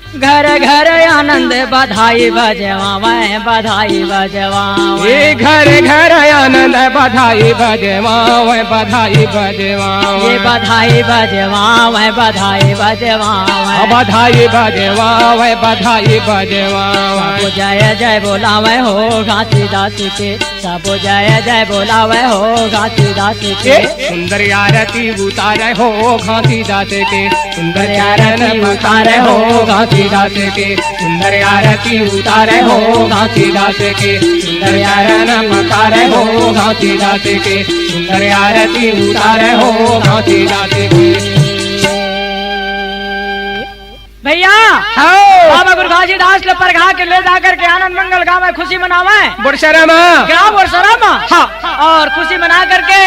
घर घर आनंद बधाई बजवावे बधाई बजवावे। ये घर घर आनंद बधाई बजवावे बधाई बजवावे। ये बधाई बजवावे बधाई बजवावे। बधाई बजवावे बधाई बजवावे। सब जय जय बोलावे हो घासीदास के सब जय जय बोलावे हो घासीदास के। सुंदर आरती उतारे हो घासीदास के सुंदर आरती उतारे हो घासीदास के सुंदर आरती उतारे हो घासीदास के सुंदर चरण उतारे हो घासीदास के सुंदर आरती उतारे हो घासीदास के। भैया बाबा गुरु घासीदास ले परघा के ले जाकर के आनंद मंगल गाँव में खुशी मनावे बुरसरा में ग्राम बुरसरा में और खुशी मना करके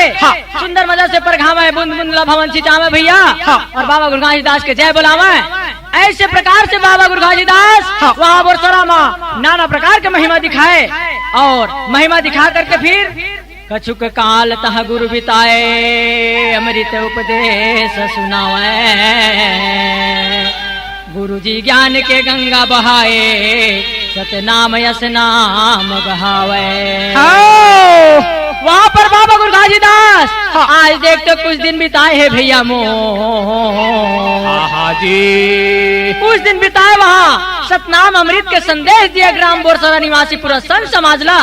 सुंदर मजा से परघा में बूंद बूंद ला भवन छिचावे भैया और बाबा गुरु घासीदास के जय बुलावे। ऐसे प्रकार से बाबा गुरु घासीदास वहाँ बुरसरा में नाना प्रकार के महिमा दिखाए और महिमा दिखा करके फिर कछुक काल तह गुरु बिताए अमृत उपदेश सुनावे। गुरुजी ज्ञान के गंगा बहाए, सतनाम यस नाम गहावे। वहाँ पर बाबा गुरु घासीदास आज देख तो कुछ दिन बिताए हैं भैया जी कुछ दिन बिताए वहाँ, सतनाम अमृत के संदेश दिया ग्राम बोरसरा निवासी पूरा संत समाजला।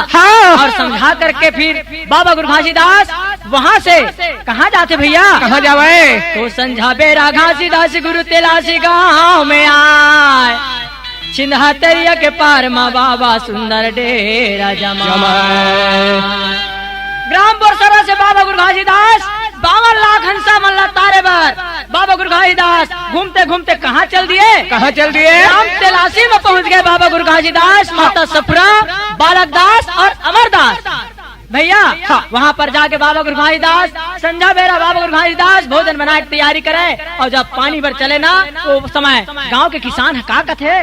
और समझा करके फिर बाबा गुरु घासीदास वहाँ से कहाँ जाते भैया? कहाँ जावे? तो संझा बेरा घासीदास गुरु तेलासी गाँव में आए, छिंदहतरिया के पार माँ बाबा सुंदर डेरा जमाए। ग्राम बोरसरा से बाबा गुरु घासीदास 52 लाख हंसा मल्ला तारे बर बाबा गुरु घासीदास घूमते घूमते कहाँ चल दिए? कहाँ चल दिए? ग्राम तेलासी में पहुँच गए बाबा गुरु घासीदास, माता सफरा, बालक दास और अमरदास भैया। वहाँ पर जाके बाबा गुरु घासीदास संझा बेरा बाबा गुरु घासीदास भोजन बनाए की तैयारी करे। और जब पानी भर चले ना वो समय गाँव के किसान का कथे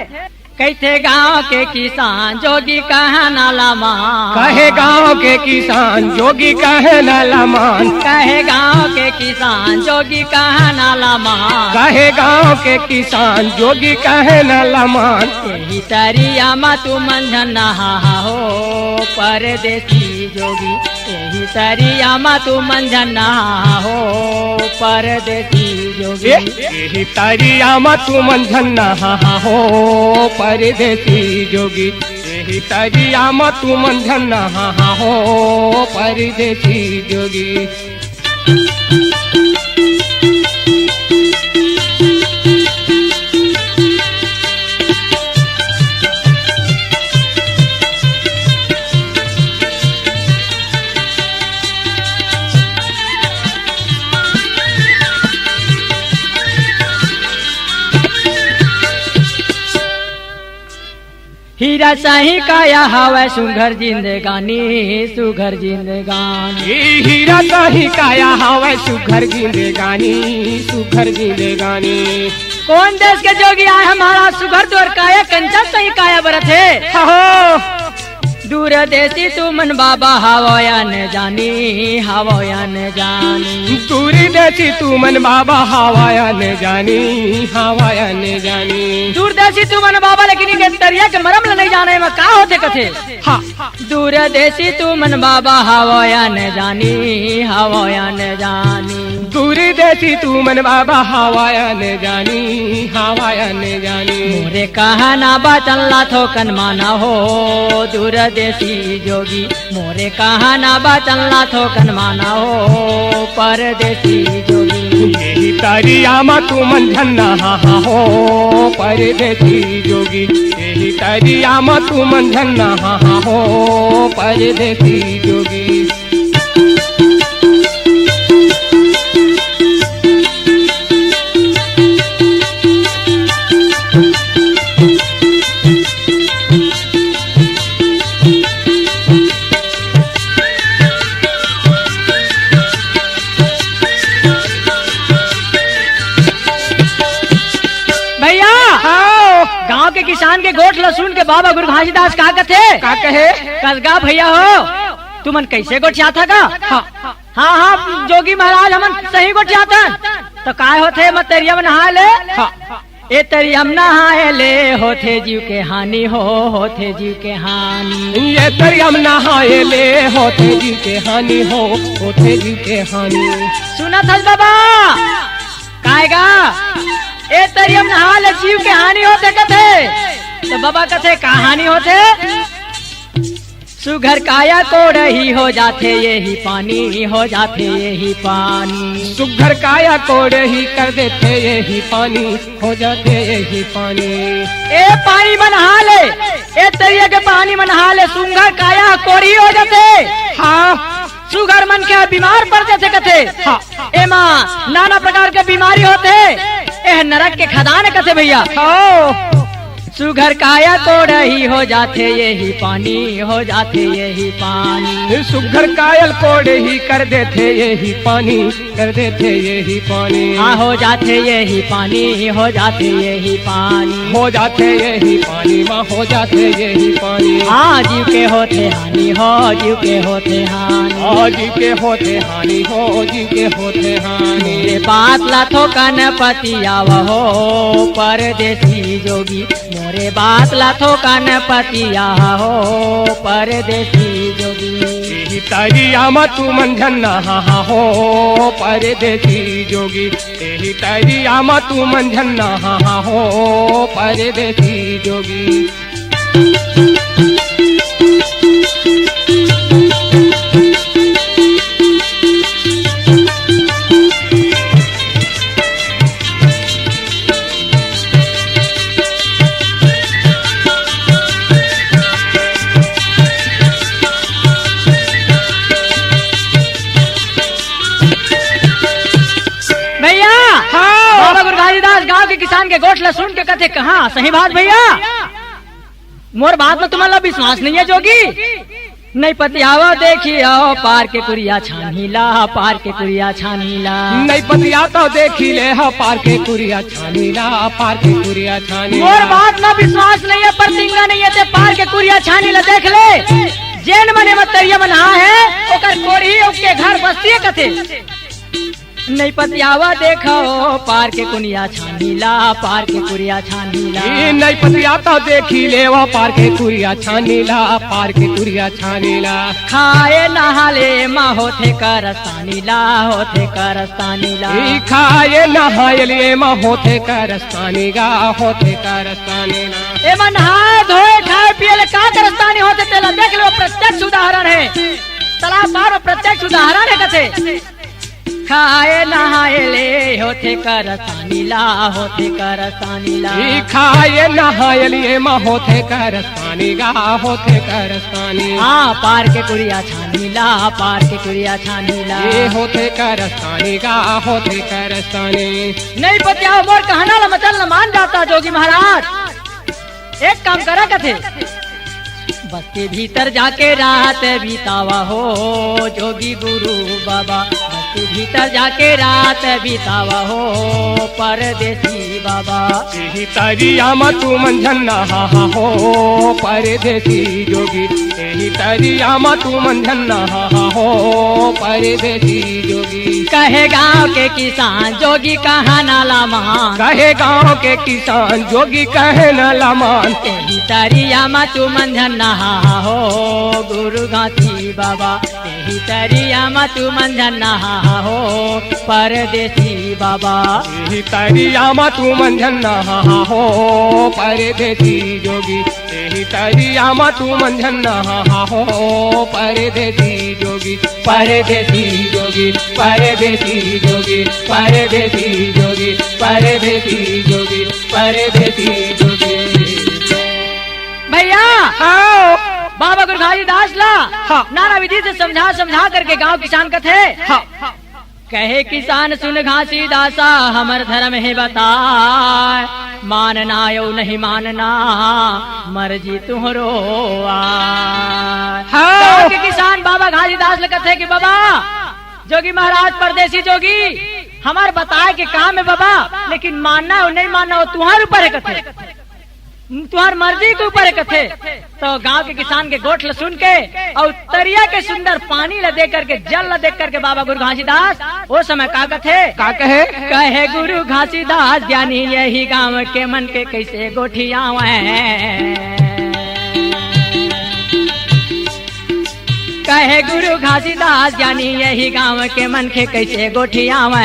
कहते गाँव के किसान जोगी कहा नाला मान, कहे गाँव के किसान जोगी कहे नाला मान, कहे गाँव के किसान जोगी कहा नाला मान, कहे गाँव के किसान जोगी कहे नाला मान। यही तरिया मा तू मंझन नहा हो परदेसी जोगी, यही तरिया मा तू मंझन नहा हो परदेसी जोगी। यही तरिया मा तू मंझन नहा हो परदेसी जोगी, यही तरिया मा तू मंझन नहा हो परदेसी जोगी। हीरा साही काया हवा सुघर जिंदगानी, सुघर जिंदगानी। हीरा साही काया हवा सुघर जिंदगानी, सुघर जिंदगानी। कौन देश के जोगी आए हमारा सुघर तोर काया कंचा सही काया बरत है। हो दूर देसी तू मन बाबा हवाया न जानी, हवाया न जानी। दूर देसी तू मन बाबा हवाया न जानी, हवाया न जानी। दूर देसी तू मन बाबा लेकिन इनके तरिया के मरम नहीं जाने में का होते कथे। दूर देसी तू मन बाबा हवाया न जानी, हवाया न जानी। दूर देसी तू मन बाबा हवाया न जानी, हवाया न जानी। मोरे कहा ना बाचल्ला थोकन माना हो दूर देसी जोगी, मोरे कहा ना बाचल्ला थोकन माना हो परदेसी जोगी। यही तरिया मा तू मंझन नहा हो परदेसी जोगी, यही तरिया मा तू मंझन नहा हो परदेसी जोगी। गांव के किसान के गोठ लसून के बाबा गुरु घासीदास का कहे कसगा भैया हो तुमन कैसे गोठिया था का? हाँ जोगी महाराज हमन सही गोठिया था तो काय होते मत तरिया में नहा ले। ए तरिया में नहाए ले होते जीव के हानि हो, होते जीव के हानि। ये तरिया में नहाए ले होते जीव के हानि हो, होते जीव के हानि। सुना था बाबा कायगा ए तरिया में नहा ले जीव के हानि होते कथे। तो बाबा कथे का हानि होते? सुघर काया कोड़ही हो जाते यही पानी, हो जाते यही पानी। सुघर काया कोड़ही कर देते यही पानी, हो जाते यही पानी। ए पानी में नहा ले, ए तरिया के पानी में नहा ले सुघर काया कोड़ी हो जाते। हाँ सुघर मन के बीमार पड़ जाते कथे। ए माँ नाना प्रकार के बीमारी होते। ए नरक के खदान कथे भैया। सुघर काया तो रही हो जाते यही पानी, हो जाते यही पानी। सुघर कायल कोड़े ही कर देते यही पानी, कर देते यही पानी। हाँ हो जाते यही पानी, हो जाते यही पानी, हो जाते यही पानी माँ, हो जाते यही पानी। हाँ जीव के होते हानि, हो जीव के होते हानि, हो जीव के होते हानि, हो जीव के होते हानि। ये बात लाथो कनपति आव हो परदेसी जोगी, मोरे बात लाथो कनपति आव हो परदेसी जोगी। यही तरिया मा तू मंझन्ना हा हो परदेसी जोगी, यही तरिया मा तू मंझन्ना हा हो परदेसी जोगी। बाबा गुरु घासीदास गांव के किसान के गोठला सुन के कथे कहा सही बात भैया, मोर बात में तुम्हारा विश्वास नहीं है जोगी। नहीं पतियावा देखी आओ पार के कुरिया छानीला, पार के कुरिया छानीला। नहीं पतिया तो देखी ले हा पार के कुरिया छानीला, पार के कुरिया छानीला। मोर बात में विश्वास नहीं है, पर तिंगा नहीं है ते पार के कुरिया छानीला देख ले। जेन मने मतरिया मना है ओकर कोड़ी उसके घर बस्ती है कथे। नहीं पतियावा देखो पार के कुनिया छानीला, पार के कुरिया छानीला। नहीं पतिया तो देखी ले वो पार के कुरिया छानीला, पार के कुरिया छानीला। खाए नहाले माँ होते करस्तानीला, होते करस्तानीला। खाए नहाए माँ होते करस्तानीगा, होते करस्तानीला। एमन नहाए धोए खाए पिए का करस्तानी होते तेला देख लो, प्रत्यक्ष उदाहरण है। तालाब पार में प्रत्यक्ष उदाहरण है कथे। खाए नहाए ले होते करस्तानीला, होते करस्तानीला। खाए नहाए लिए माँ होते करस्तानीगा, होते करस्तानी। हाँ पार के कुरिया छानीला, पार के कुरिया छानीला। ये होते करस्तानीगा, होते करस्तानी। नहीं पतिया मोर कहना ला मचल न मान जाता जोगी महाराज। एक काम करा कथे, बस के भीतर जाके रात बीतावा हो जोगी गुरु बाबा। बस के भीतर जाके रात बीतावा हो परदेसी बाबा। यही तरिया मा तू मंझन्ना हा हो परदेसी जोगी, यही तरिया मा तू मंझन्ना हा हो परदेसी जोगी। कहे गांव के किसान जोगी कहा नाला मान, कहे गांव के किसान जोगी कहे नाला मान। यही तरिया मा तू मंझन्ना हा हो गुरु घासी बाबा। यही तरिया मा तू मंझन्ना हा हो परदेसी बाबा। यही तरिया मा तू मंझन्ना हा हो परदेसी जोगी, यही तरिया मा तू मंझन्ना हा हो परदेसी जोगी। परदेसी जोगी, परदेसी जोगी, परदेसी जोगी, परदेसी जोगी, परदेसी जोगी। भैया हाँ बाबा गुरु घासीदास ला हाँ। नाना विधि से समझा समझा करके गांव किसान कथे। हाँ। कहे किसान सुन घासीदासा हमर धर्म है बताए। मानना यो नहीं मानना मर्जी तुहरो आए। हाँ। गांव के किसान बाबा घासीदास ले कथे कि बाबा जोगी महाराज परदेसी जोगी हमार बताए के काम है बाबा, लेकिन मानना हो नहीं मानना हो तुम्हारे ऊपर है कथे, तुम्हार मर्जी के ऊपर है कथे। तो गांव के किसान के गोठ सुन के और तरिया के सुंदर पानी ला देख करके जल ला देख करके बाबा गुरु घासीदास वो समय का कथे का कहे कहे गुरु घासीदास ज्ञानी यही गांव के मन के कैसे गोठियावे। कहे गुरु घासीदास ज्ञानी यही गांव के मन के कैसे गोठियावे।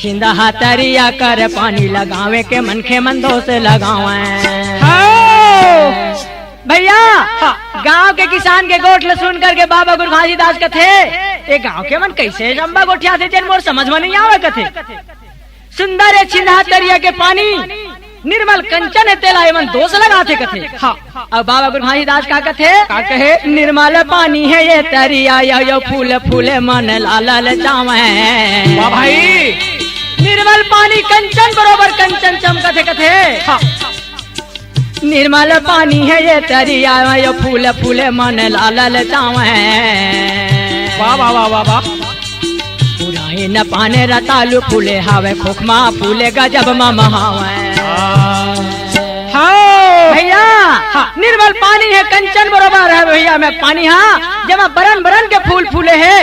छिंदा तरिया कर पानी लगावे के मन के मंदो से लगावे। भैया गांव के किसान के गोठ सुन करके बाबा गुरु घासीदास कथे ये गांव के मन कैसे लंबा गोठिया थे मोर समझ में नहीं आवे कथे। सुंदर है छिंदा तरिया के पानी निर्मल कंचन है तेला एवं दोष लगाते कथे। अब बाबा गुरु घासीदास का कथे निर्मल पानी है ये तरिया यो फूल फूले मन लाल जावे। भाई निर्मल पानी कंचन बरोबर कंचन चमकते कथे हाँ निर्मल पानी है ये तरिया यो फूल फूले मन लाल चावे वाह वाह वाह वाह वाह पुराई न पाने रतालू फूले हावे खोखमा फूले गजब महावे हाँ भैया हाँ। निर्मल पानी है कंचन बरोबर है भैया मैं पानी हाँ जमा बरन बरन के फूल फूले है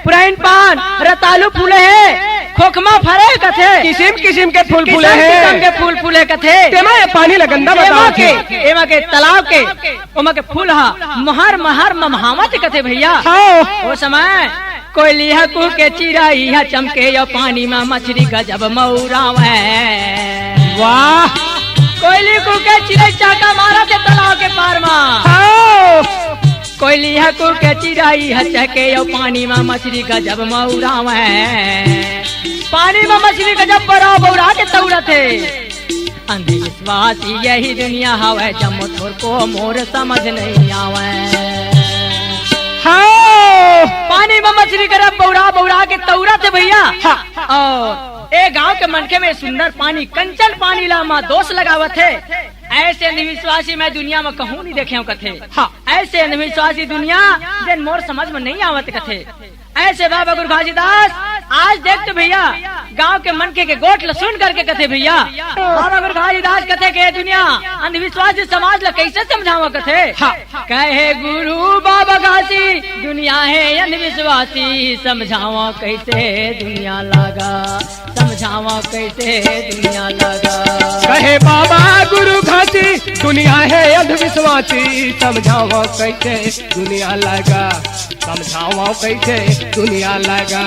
पुराइन पान रतालू फूले है खोखमा फरे कथे किसिम किसिम के फूल फूले किस्म हैं के फूल फूले कथे तेमा ये पानी लगंदा एमा बताओ के एमा के तालाब के ओमा के फूल हा महर महर ममहावत कथे भैया हाँ ओ समय कोई लिहा कु के चिराई हा चमके यो पानी में मछली गजब मौरावे वाह कोयली कु के चिराई चाका मारा के तालाब के पार में हाँ कोयली हा कु के चिराई हा चके यो पानी में मछली गजब मौरावे पानी में मछली गजब बड़ा बौरा के तौरत है अंधविश्वास यही दुनिया हवे जम थोर को मोर समझ नहीं आवे हाँ पानी में मछली गजब बौरा बौरा के तौरत है भैया हाँ। और ए गांव के मनके में सुंदर पानी कंचन पानी ला माँ दोष लगावत है ऐसे अंधविश्वासी मैं दुनिया में कहूँ नहीं देखे हूँ कथे हाँ। ऐसे अंधविश्वासी दुनिया जिन मोर समझ में नहीं आवत कथे ऐसे बाबा गुरु घासीदास आज देख तो भैया गांव के मनके के गोट लसुन करके कथे भैया बाबा गुरु घासीदास कथे के दुनिया अंधविश्वासी समाज ला कैसे समझावा कथे हाँ। कहे गुरु बाबा घासी दुनिया है अंधविश्वासी समझावा कैसे दुनिया लगा समझावा कैसे दुनिया लगा कहे बाबा गुरु घासी दुनिया है अंधविश्वासी समझाओ कैसे दुनिया लगा समझाओ कैसे दुनिया लगा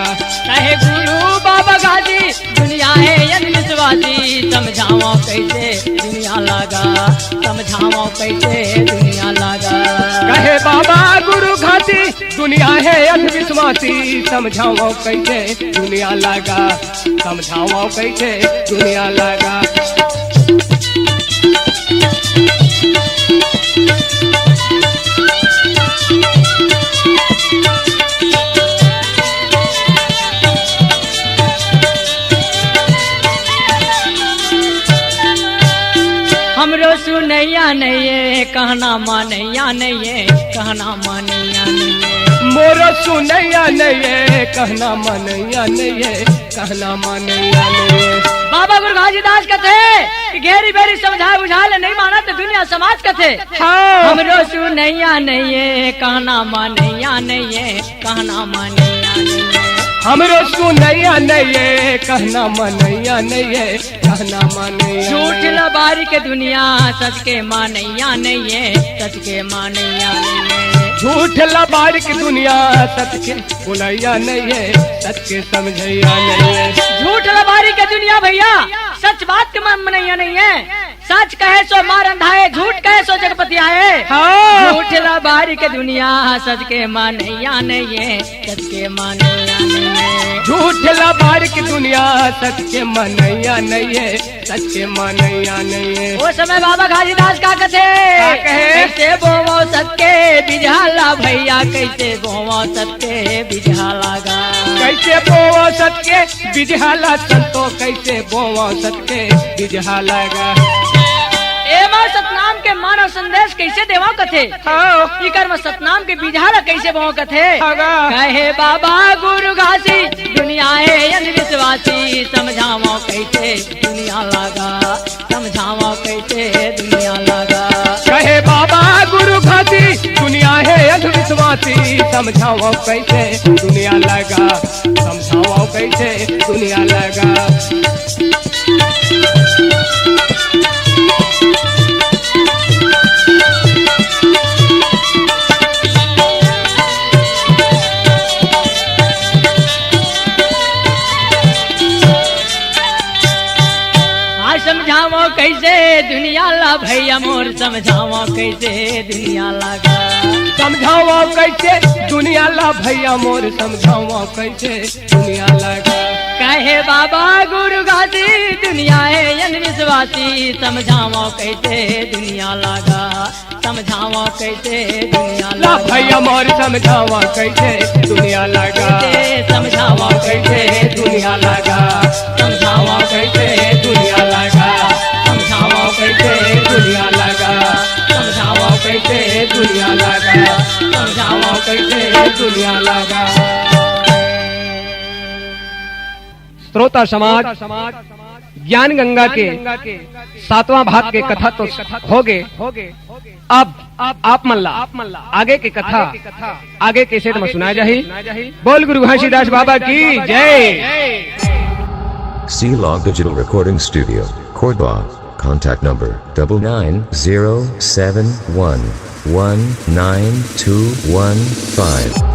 कहे गुरु बाबा घासी दुनिया है अंधविश्वासी समझावा कैसे दुनिया लगा समझावा कैसे दुनिया लगा कहे बाबा गुरु घासी दुनिया है अंधविश्वासी समझाओ कैसे दुनिया लगा समझाओ कैसे दुनिया लगा हमरो सुनैया नहीं कहना मानैया नहीं कहना मानैया नहीं मोरो सुनैया नहीं कहना मनैया नहीं कहना मनैया नहीं बाबा गुरु घासीदास कथे कि घेरी बेरी समझा बुझा ले नहीं माना तो दुनिया समाज कथे हाँ हमरो सुनैया नहीं कहना मानैया नहीं कहना मानैया नहीं हमरो सुनैया नहीं कहना मनैया नहीं कहना मनैया झूठ लबारी के दुनिया सच के मानैया नहीं सच के मानैया नहीं झूठ लबाड़ की दुनिया सच के बोलैया नहीं है सच के समझैया नहीं है झूठ लबारी के दुनिया भैया सच बात के मनैया नहीं है सच कहे सो मार अंधाए झूठ कहे सो जगपति आए हाँ झूठ लबारी के दुनिया सच के मानैया नहीं है सच के मानैया नहीं है झूठ लबाड़ की दुनिया सच के मनैया नहीं है सच के मनैया नहीं है वो समय बाबा घासीदास का कथे कहे? कैसे बोवो सत्य बिझाला भैया कैसे बोवो सत्य बिझाला गा कैसे बोवो सच के बिजहाला संतो कैसे बोवो सच के बिजहाला गा एमा सतनाम के मानव संदेश कैसे देवा कथे हाँ इकर में सतनाम के बिझाला कैसे बोवो कथे हाँ। कहे बाबा गुरु घासी दुनिया है अंधविश्वासी समझावो कैसे दुनिया लगा समझावो कैसे दुनिया लगा कहे बाबा गुरु घासी दुनिया है अंधविश्वासी समझाओ कैसे दुनिया लगा समझाओ कैसे दुनिया लगा समझावो कैसे दुनिया ला भैया मोर समझावो कैसे दुनिया लगा समझाओ कैसे दुनिया ला भैया मोर समझाओ कैसे दुनिया लगा कहे बाबा गुरु गादी दुनिया है अंधविश्वासी समझाओ कैसे दुनिया लगा समझाओ कैसे दुनिया ला लगा भैया मोर समझावा कैसे दुनिया लगा समझाओ कैसे दुनिया लगा समझावा कैसे दुनिया लगा समझावा कैसे दुनिया लगा समझावा कैसे दुनिया लगा समझावा कैसे दुनिया लगा। श्रोता समाज ज्ञान गंगा के 7वां भाग के कथा तो हो गए। अब आप मल्ला आगे की कथा आगे कैसे में सुना जाही। बोल गुरु घासीदास बाबा की जय। C-Log Digital Recording Studio, Cordoba. Contact number 9907119215.